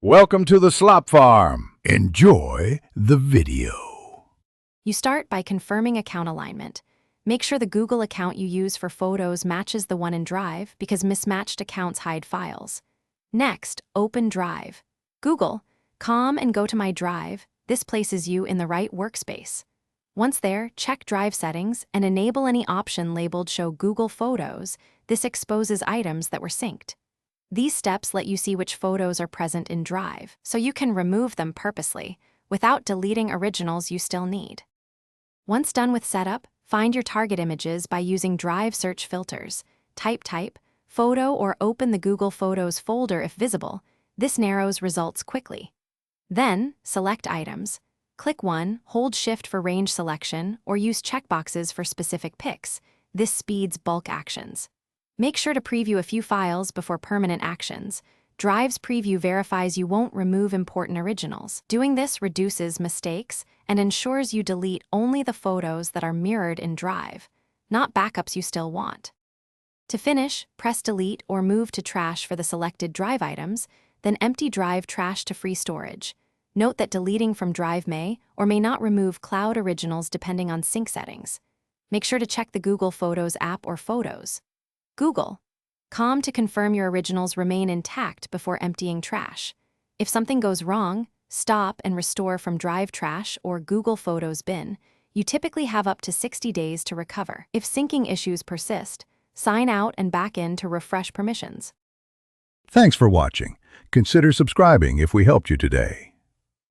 Welcome to the Slop Farm. Enjoy the video. You start by confirming account alignment. Make sure the Google account you use for photos matches the one in Drive because mismatched accounts hide files. Next, open Drive. Google, com and go to My Drive. This places you in the right workspace. Once there, check Drive settings and enable any option labeled Show Google Photos. This exposes items that were synced. These steps let you see which photos are present in Drive, so you can remove them purposely, without deleting originals you still need. Once done with setup, find your target images by using Drive search filters. Type, photo, or open the Google Photos folder if visible. This narrows results quickly. Then, select items. Click one, hold Shift for range selection, or use checkboxes for specific pics. This speeds bulk actions. Make sure to preview a few files before permanent actions. Drive's preview verifies you won't remove important originals. Doing this reduces mistakes and ensures you delete only the photos that are mirrored in Drive, not backups you still want. To finish, press Delete or move to Trash for the selected Drive items, then empty Drive trash to free storage. Note that deleting from Drive may or may not remove cloud originals depending on sync settings. Make sure to check the Google Photos app or Photos. Google, com to confirm your originals remain intact before emptying trash. If something goes wrong, stop and restore from Drive trash or Google Photos bin. You typically have up to 60 days to recover. If syncing issues persist, sign out and back in to refresh permissions. Thanks for watching. Consider subscribing if we helped you today.